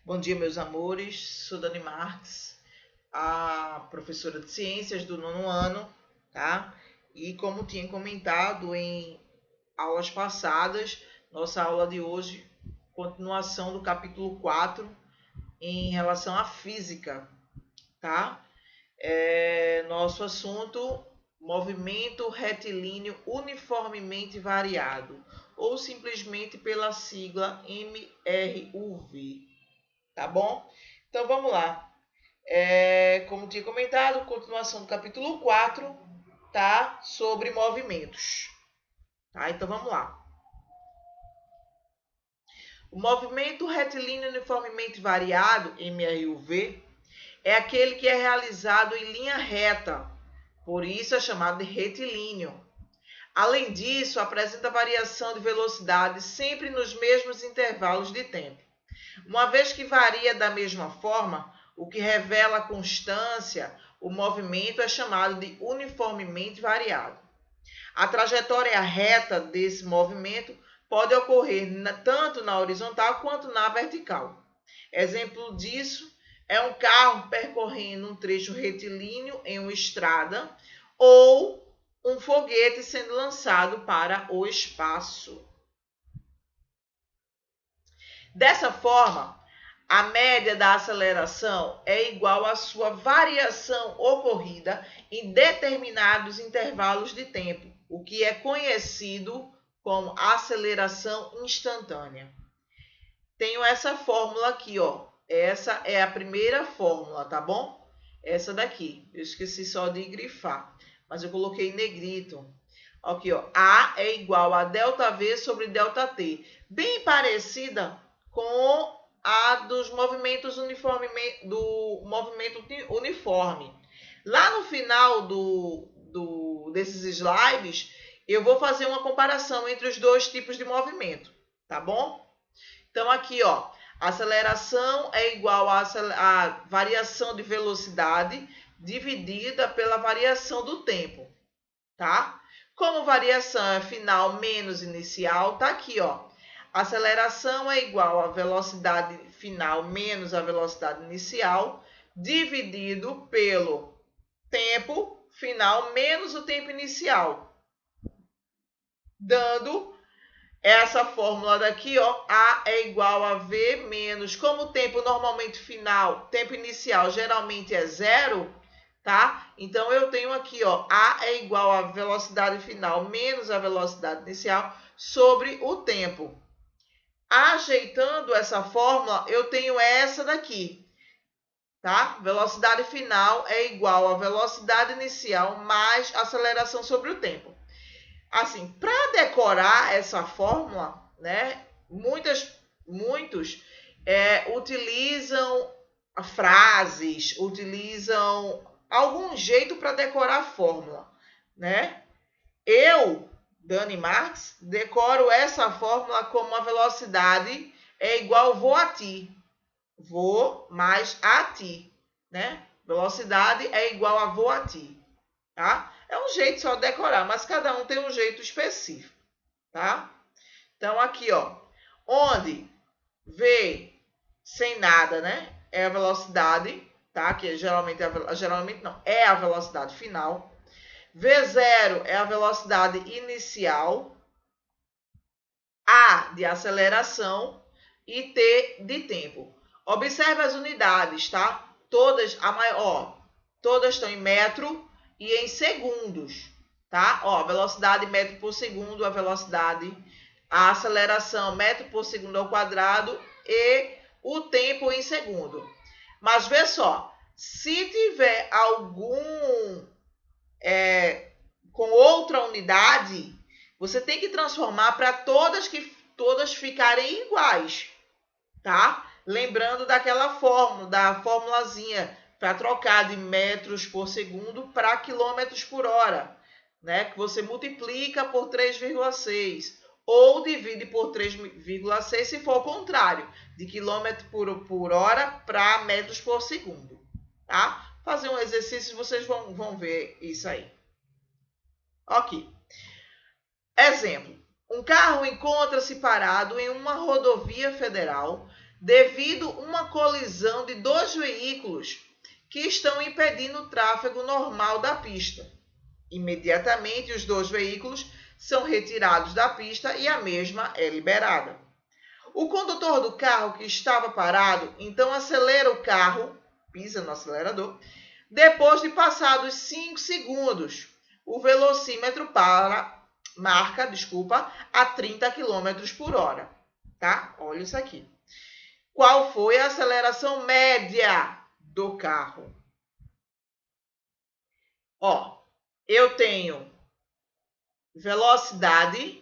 Bom dia, meus amores. Sou Dani Marques, a professora de ciências do 9º ano, tá? E como tinha comentado em aulas passadas, nossa aula de hoje, continuação do capítulo 4 em relação à física, tá? Nosso assunto, movimento retilíneo uniformemente variado, ou simplesmente pela sigla MRUV. Tá bom? Então vamos lá. Como tinha comentado, continuação do capítulo 4, tá? Sobre movimentos. Tá? Então vamos lá. O movimento retilíneo uniformemente variado, MRUV, é aquele que é realizado em linha reta, por isso é chamado de retilíneo. Além disso, apresenta variação de velocidade sempre nos mesmos intervalos de tempo. Uma vez que varia da mesma forma, o que revela a constância, o movimento é chamado de uniformemente variado. A trajetória reta desse movimento pode ocorrer tanto na horizontal quanto na vertical. Exemplo disso é um carro percorrendo um trecho retilíneo em uma estrada ou um foguete sendo lançado para o espaço. Dessa forma, a média da aceleração é igual à sua variação ocorrida em determinados intervalos de tempo, o que é conhecido como aceleração instantânea. Tenho essa fórmula aqui, ó. Essa é a primeira fórmula, tá bom? Essa daqui. Eu esqueci só de grifar, mas eu coloquei em negrito. Aqui, ó. A é igual a ΔV sobre ΔT. Bem parecida com a dos movimentos do movimento uniforme. Lá no final desses slides, eu vou fazer uma comparação entre os dois tipos de movimento, tá bom? Então, aqui, ó, a aceleração é igual à variação de velocidade dividida pela variação do tempo, tá? Como variação é final menos inicial, tá aqui, ó. A aceleração é igual à velocidade final menos a velocidade inicial, dividido pelo tempo final menos o tempo inicial, dando essa fórmula daqui, ó, A é igual a V menos, como o tempo normalmente final, tempo inicial geralmente é zero, tá? Então, eu tenho aqui, ó, A é igual a velocidade final menos a velocidade inicial sobre o tempo. Ajeitando essa fórmula, eu tenho essa daqui, tá? Velocidade final é igual a velocidade inicial mais aceleração sobre o tempo. Assim, para decorar essa fórmula, né, muitos utilizam frases, utilizam algum jeito para decorar a fórmula, né? Eu, Dani Marques, decoro essa fórmula como a velocidade é igual vou a ti. Vou mais a ti, né? Velocidade é igual a vou a ti, tá? É um jeito só de decorar, mas cada um tem um jeito específico, tá? Então, aqui, ó, onde V sem nada, né? É a velocidade, tá? Que geralmente é a velocidade final. V0 é a velocidade inicial. A de aceleração e T de tempo. Observe as unidades, tá? Todas estão em metro e em segundos, tá? Ó, velocidade metro por segundo, a aceleração metro por segundo ao quadrado e o tempo em segundo. Mas vê só, se tiver algum com outra unidade, você tem que transformar para todas ficarem iguais, tá? Lembrando daquela fórmula, da formulazinha para trocar de metros por segundo para quilômetros por hora, né? Que você multiplica por 3,6 ou divide por 3,6 se for o contrário, de quilômetro por hora para metros por segundo, tá? Fazer um exercício, vocês vão ver isso aí. Ok. Exemplo. Um carro encontra-se parado em uma rodovia federal devido a uma colisão de dois veículos que estão impedindo o tráfego normal da pista. Imediatamente, os dois veículos são retirados da pista e a mesma é liberada. O condutor do carro que estava parado, então acelera o carro, pisa no acelerador, depois de passados 5 segundos, o velocímetro marca a 30 km por hora. Tá? Olha isso aqui. Qual foi a aceleração média do carro? Ó, eu tenho velocidade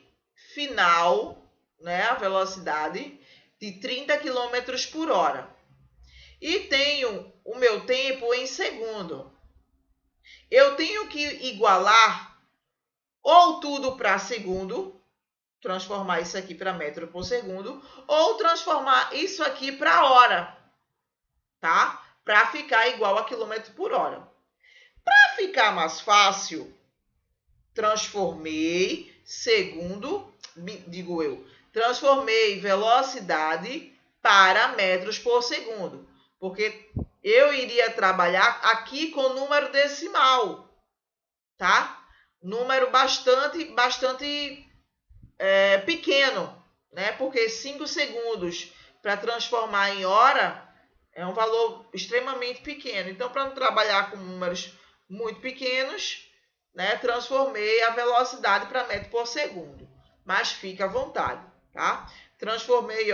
final, né? A velocidade de 30 km por hora. E tenho o meu tempo em segundo. Eu tenho que igualar ou tudo para segundo, transformar isso aqui para metro por segundo, ou transformar isso aqui para hora, tá? Para ficar igual a quilômetro por hora. Para ficar mais fácil, transformei transformei velocidade para metros por segundo, porque eu iria trabalhar aqui com número decimal, tá? Número bastante pequeno, né? Porque 5 segundos para transformar em hora é um valor extremamente pequeno. Então, para não trabalhar com números muito pequenos, né, transformei a velocidade para metro por segundo. Mas fica à vontade, tá? Transformei,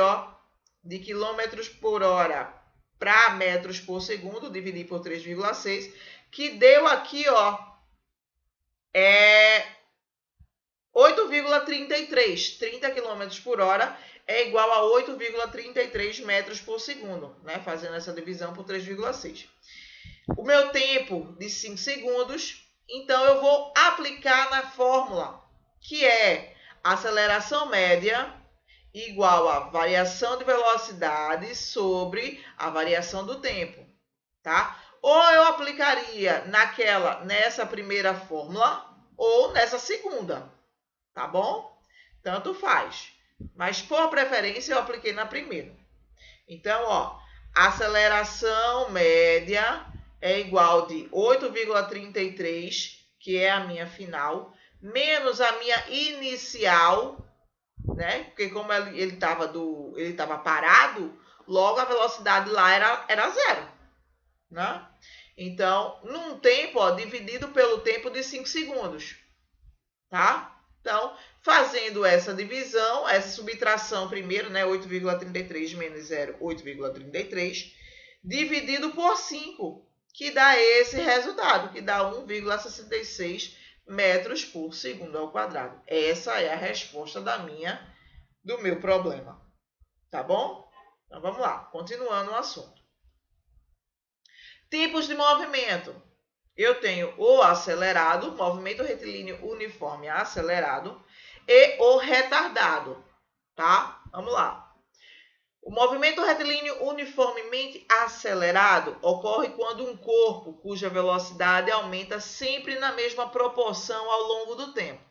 de quilômetros por hora para metros por segundo, dividi por 3,6, que deu aqui, 8,33. 30 km por hora é igual a 8,33 metros por segundo, né? Fazendo essa divisão por 3,6. O meu tempo de 5 segundos, então eu vou aplicar na fórmula, que é aceleração média igual a variação de velocidade sobre a variação do tempo, tá? Ou eu aplicaria nessa primeira fórmula ou nessa segunda, tá bom? Tanto faz. Mas por preferência eu apliquei na primeira. Então, aceleração média é igual de 8,33, que é a minha final, menos a minha inicial, né? Porque como ele estava parado, logo a velocidade lá era zero, né? Então, num tempo, dividido pelo tempo de 5 segundos, tá? Então, fazendo essa divisão, essa subtração primeiro, né? 8,33 menos 0, 8,33, dividido por 5, que dá esse resultado, que dá 1,66 metros por segundo ao quadrado. Essa é a resposta do meu problema. Tá bom? Então, vamos lá. Continuando o assunto. Tipos de movimento. Eu tenho o acelerado, movimento retilíneo uniforme acelerado, e o retardado, tá? Vamos lá. O movimento retilíneo uniformemente acelerado ocorre quando um corpo cuja velocidade aumenta sempre na mesma proporção ao longo do tempo.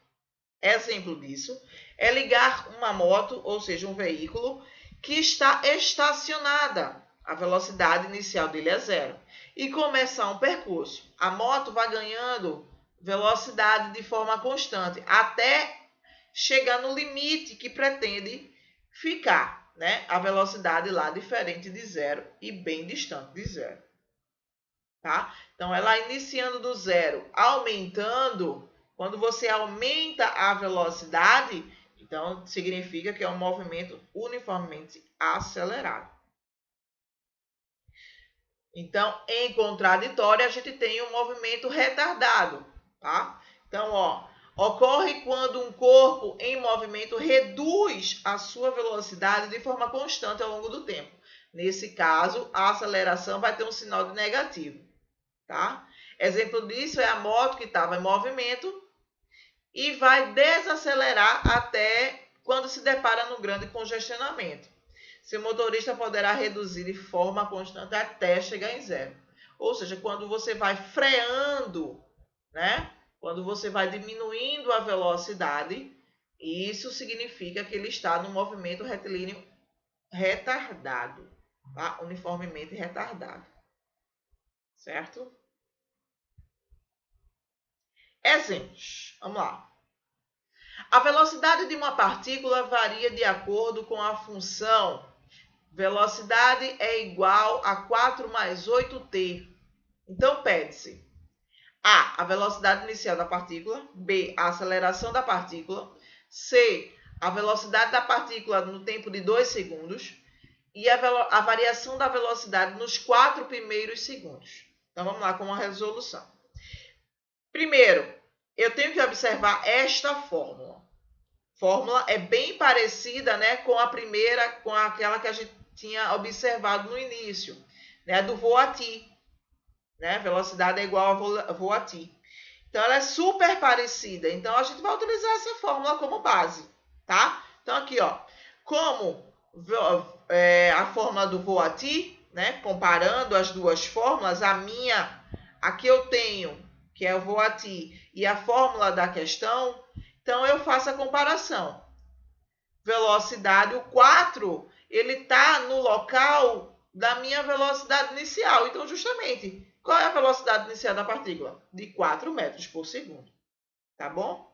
Exemplo disso é ligar uma moto, ou seja, um veículo, que está estacionada. A velocidade inicial dele é zero. E começar um percurso. A moto vai ganhando velocidade de forma constante até chegar no limite que pretende ficar, né? A velocidade lá diferente de zero e bem distante de zero. Tá? Então, ela iniciando do zero, aumentando. Quando você aumenta a velocidade, então significa que é um movimento uniformemente acelerado. Então, em contraditório, a gente tem um movimento retardado, tá? Então, ocorre quando um corpo em movimento reduz a sua velocidade de forma constante ao longo do tempo. Nesse caso, a aceleração vai ter um sinal de negativo, tá? Exemplo disso é a moto que estava em movimento e vai desacelerar até quando se depara no grande congestionamento. Seu motorista poderá reduzir de forma constante até chegar em zero. Ou seja, quando você vai freando, né? Quando você vai diminuindo a velocidade, isso significa que ele está no movimento retilíneo retardado, tá? Uniformemente retardado, certo? Exemplos, vamos lá. A velocidade de uma partícula varia de acordo com a função. Velocidade é igual a 4 mais 8t. Então, pede-se A, a velocidade inicial da partícula. B, a aceleração da partícula. C, a velocidade da partícula no tempo de 2 segundos. E a variação da velocidade nos 4 primeiros segundos. Então, vamos lá com a resolução. Primeiro, eu tenho que observar esta fórmula. Fórmula é bem parecida, né, com a primeira, com aquela que a gente tinha observado no início, né, do voati, né? Velocidade é igual a voati. Então, ela é super parecida. Então, a gente vai utilizar essa fórmula como base, tá? Então, aqui, ó, como a fórmula do voati, né, comparando as duas fórmulas, aqui eu tenho, que é o voati, e a fórmula da questão, então eu faço a comparação. Velocidade, o 4, ele está no local da minha velocidade inicial. Então, justamente, qual é a velocidade inicial da partícula? De 4 metros por segundo. Tá bom?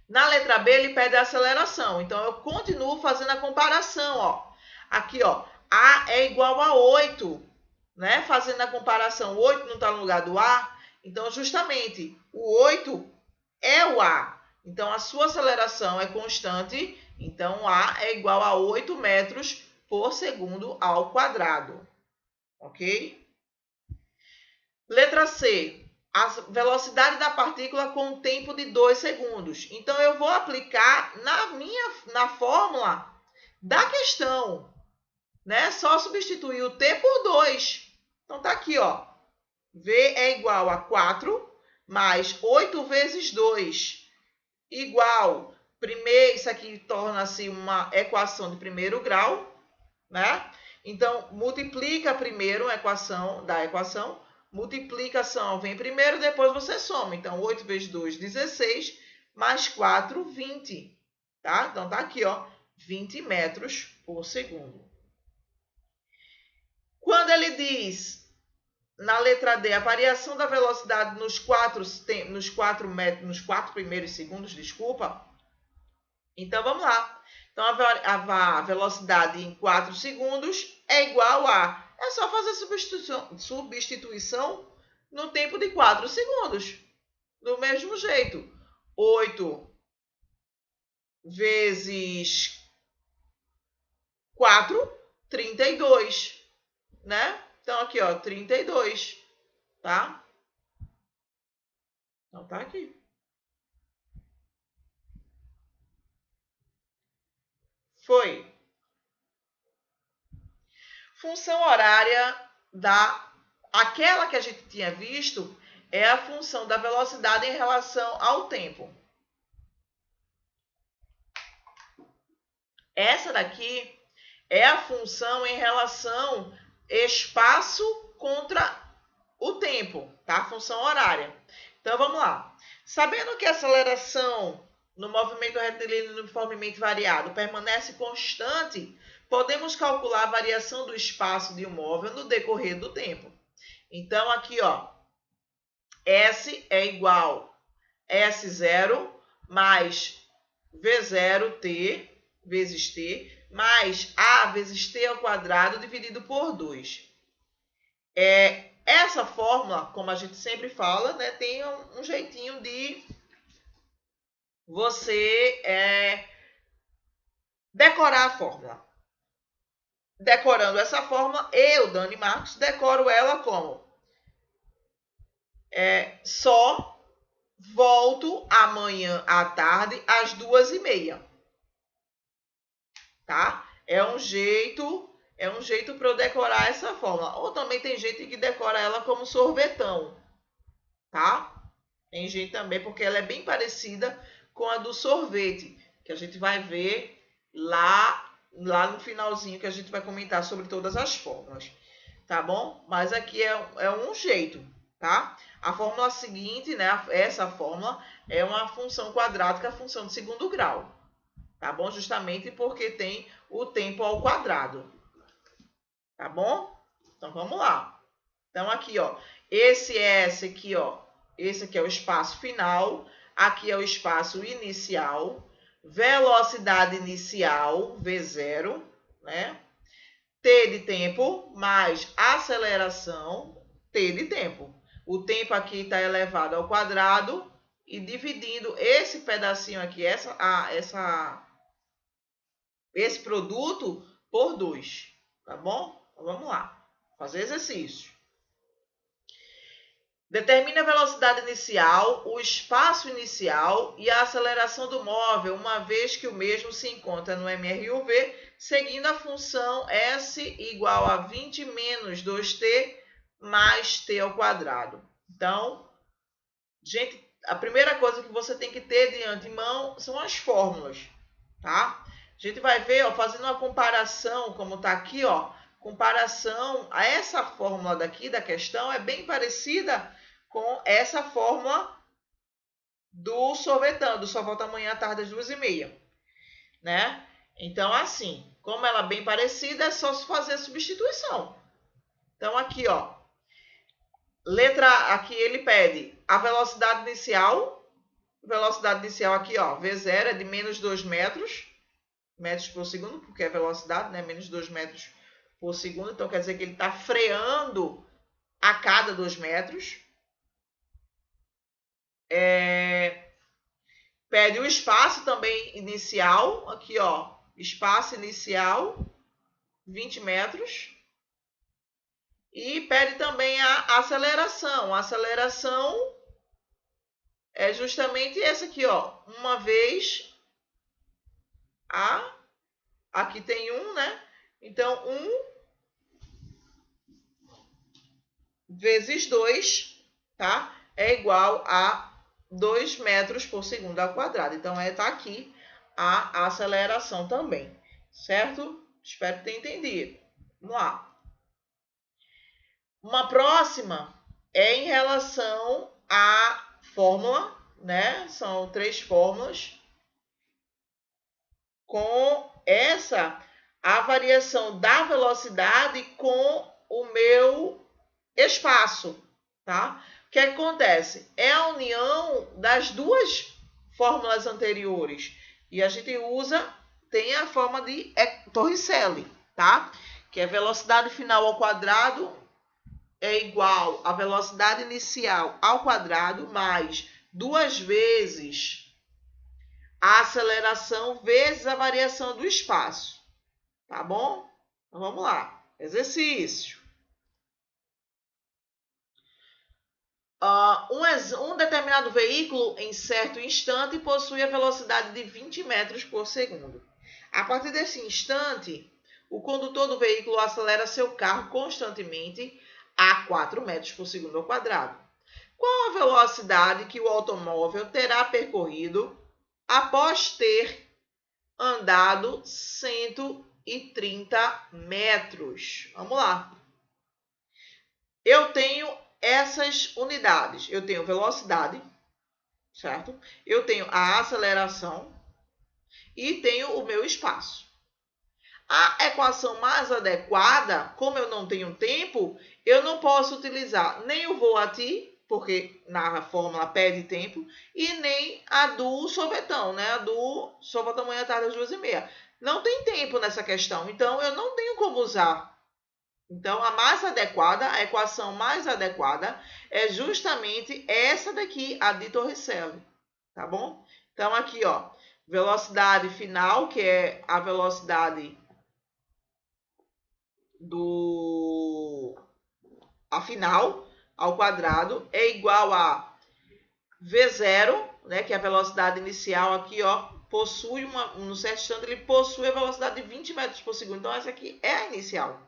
Na letra B, ele pede a aceleração. Então, eu continuo fazendo a comparação. Ó. Aqui, ó, A é igual a 8. Né? Fazendo a comparação, o 8 não está no lugar do A. Então, justamente, o 8 é o A. Então, a sua aceleração é constante. Então, A é igual a 8 metros por segundo ao quadrado. Ok? Letra C. A velocidade da partícula com um tempo de 2 segundos. Então, eu vou aplicar na fórmula da questão. Né? Só substituir o t por 2. Então, tá aqui, ó. V é igual a 4 mais 8 vezes 2 igual, isso aqui torna-se uma equação de primeiro grau, né? Então, multiplica primeiro a equação da equação, multiplicação vem primeiro, depois você soma. Então, 8 vezes 2, 16, mais 4, 20, tá? Então, tá aqui, ó, 20 metros por segundo. Quando ele diz, na letra D, a variação da velocidade nos 4 primeiros segundos, desculpa. Então, vamos lá. Então, a velocidade em 4 segundos é igual a... É só fazer substituição no tempo de 4 segundos. Do mesmo jeito. 8 vezes 4, 32. Né? Então, aqui, ó, 32. Tá? Então, tá aqui. Foi. Função horária aquela que a gente tinha visto é a função da velocidade em relação ao tempo. Essa daqui é a função em relação espaço contra o tempo, tá? Função horária. Então, vamos lá. Sabendo que a aceleração no movimento retilíneo uniformemente variado permanece constante, podemos calcular a variação do espaço de um móvel no decorrer do tempo. Então, aqui, ó, S é igual a S0 mais V0t vezes t, mais A vezes t ao quadrado dividido por 2. Essa fórmula, como a gente sempre fala, né, tem um jeitinho de você decorar a fórmula. Decorando essa fórmula, eu, Dani Marcos, decoro ela como só volto amanhã à tarde às 2h30. Tá? É um jeito para eu decorar essa fórmula. Ou também tem gente que decora ela como sorvetão. Tá? Tem gente também, porque ela é bem parecida com a do sorvete, que a gente vai ver lá no finalzinho, que a gente vai comentar sobre todas as fórmulas. Tá bom? Mas aqui é um jeito, tá? A fórmula seguinte, né? Essa fórmula é uma função quadrática, função de segundo grau. Tá bom? Justamente porque tem o tempo ao quadrado. Tá bom? Então, vamos lá. Então, aqui, ó, esse aqui, ó, esse aqui é o espaço final, aqui é o espaço inicial, velocidade inicial, V0, né? T de tempo mais aceleração, T de tempo. O tempo aqui está elevado ao quadrado e dividindo esse pedacinho aqui, esse produto por 2, tá bom? Então, vamos lá, fazer exercício. Determine a velocidade inicial, o espaço inicial e a aceleração do móvel, uma vez que o mesmo se encontra no MRUV, seguindo a função S igual a 20 menos 2t mais t ao quadrado. Então, gente, a primeira coisa que você tem que ter de antemão são as fórmulas, tá? A gente vai ver, ó, fazendo uma comparação, como está aqui, ó, comparação a essa fórmula daqui da questão é bem parecida com essa fórmula do sorvetão, do só volta amanhã à tarde às 2h30, né? Então, assim, como ela é bem parecida, é só fazer a substituição. Então, aqui, ó, aqui ele pede a velocidade inicial aqui, ó, V0 é de menos 2 metros por segundo, porque é velocidade, né? Menos 2 metros por segundo, então quer dizer que ele está freando a cada 2 metros. Pede o espaço também inicial, aqui, ó, espaço inicial, 20 metros. E pede também a aceleração. A aceleração é justamente essa aqui, ó, uma vez aqui tem 1, né? Então, 1 vezes 2, tá? É igual a 2 metros por segundo ao quadrado. Então, tá aqui a aceleração também, certo? Espero que tenha entendido. Vamos lá. Uma próxima é em relação à fórmula, né? São 3 fórmulas. Com a variação da velocidade com o meu espaço, tá? O que acontece? É a união das duas fórmulas anteriores. E a gente tem a forma de Torricelli, tá? Que é velocidade final ao quadrado é igual a velocidade inicial ao quadrado mais 2 vezes a aceleração vezes a variação do espaço. Tá bom? Então, vamos lá. Exercício. Um determinado veículo, em certo instante, possui a velocidade de 20 metros por segundo. A partir desse instante, o condutor do veículo acelera seu carro constantemente a 4 metros por segundo ao quadrado. Qual a velocidade que o automóvel terá percorrido após ter andado 130 metros? Vamos lá. Eu tenho essas unidades. Eu tenho velocidade, certo? Eu tenho a aceleração e tenho o meu espaço. A equação mais adequada, como eu não tenho tempo, eu não posso utilizar nem o voati, porque na fórmula pede tempo, e nem a do sorvetão, né? A do só volta amanhã à tarde às 2h30. Não tem tempo nessa questão, então eu não tenho como usar. Então, a equação mais adequada é justamente essa daqui, a de Torricelli, tá bom? Então, aqui, ó, velocidade final, que é a velocidade a final ao quadrado, é igual a V0, né, que é a velocidade inicial aqui, ó, possui no certo instante, ele possui a velocidade de 20 metros por segundo. Então, essa aqui é a inicial,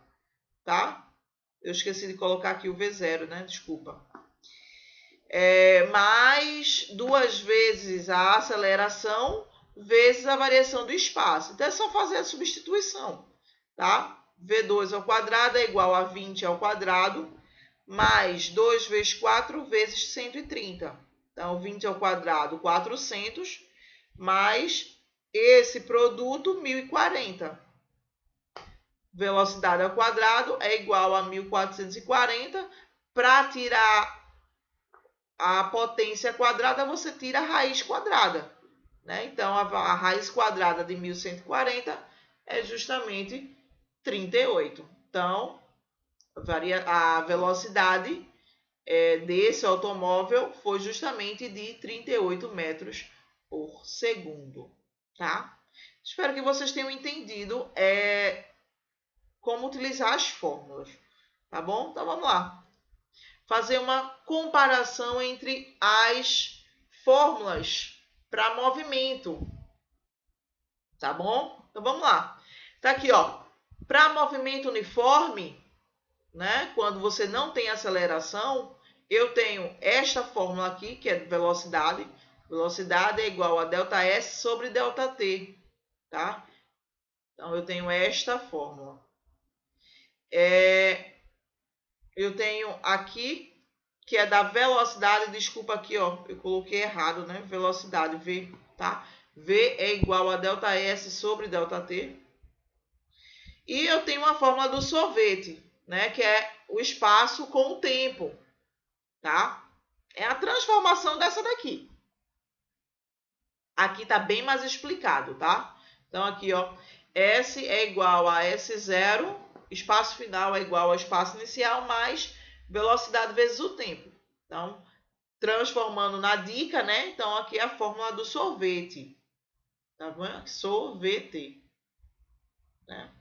tá? Eu esqueci de colocar aqui o V0, né? Desculpa. Mais 2 vezes a aceleração vezes a variação do espaço. Então, é só fazer a substituição, tá? V2 ao quadrado é igual a 20 ao quadrado, mais 2 vezes 4 vezes 130. Então, 20 ao quadrado, 400, mais esse produto, 1040. velocidade ao quadrado é igual a 1440. Para tirar a potência quadrada, você tira a raiz quadrada, né? Então, a raiz quadrada de 1140 é justamente 38. Então, a velocidade desse automóvel foi justamente de 38 metros por segundo, tá? Espero que vocês tenham entendido como utilizar as fórmulas, tá bom? Então, vamos lá. Fazer uma comparação entre as fórmulas para movimento, tá bom? Então, vamos lá. Tá aqui, ó. Para movimento uniforme, né? Quando você não tem aceleração, eu tenho esta fórmula aqui, que é velocidade. Velocidade é igual a ΔS sobre ΔT, tá? Então, eu tenho esta fórmula. Eu tenho aqui, que é da velocidade, desculpa aqui, ó, eu coloquei errado, né? Velocidade, V, tá? V é igual a ΔS sobre ΔT. E eu tenho uma fórmula do sorvete, né? Que é o espaço com o tempo, tá? É a transformação dessa daqui. Aqui tá bem mais explicado, tá? Então, aqui, ó, S é igual a S0, espaço final é igual ao espaço inicial, mais velocidade vezes o tempo. Então, transformando na dica, né? Então, aqui é a fórmula do sorvete. Tá vendo? Sorvete. Né?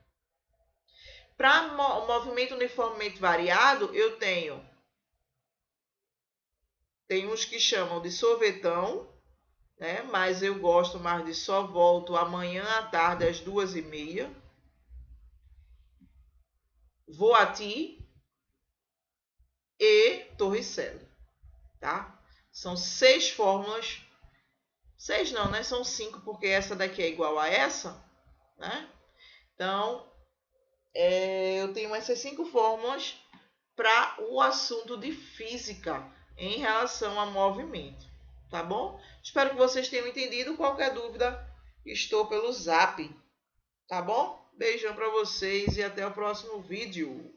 Para movimento uniformemente variado, eu tenho uns que chamam de sorvetão, né? Mas eu gosto mais de só volto amanhã à tarde às 2h30. Voati e Torricelli, tá? São 6 fórmulas. 6 não, né? São 5, porque essa daqui é igual a essa, né? Então, eu tenho essas 5 fórmulas para o assunto de física em relação a movimento, tá bom? Espero que vocês tenham entendido. Qualquer dúvida, estou pelo Zap, tá bom? Beijão para vocês e até o próximo vídeo.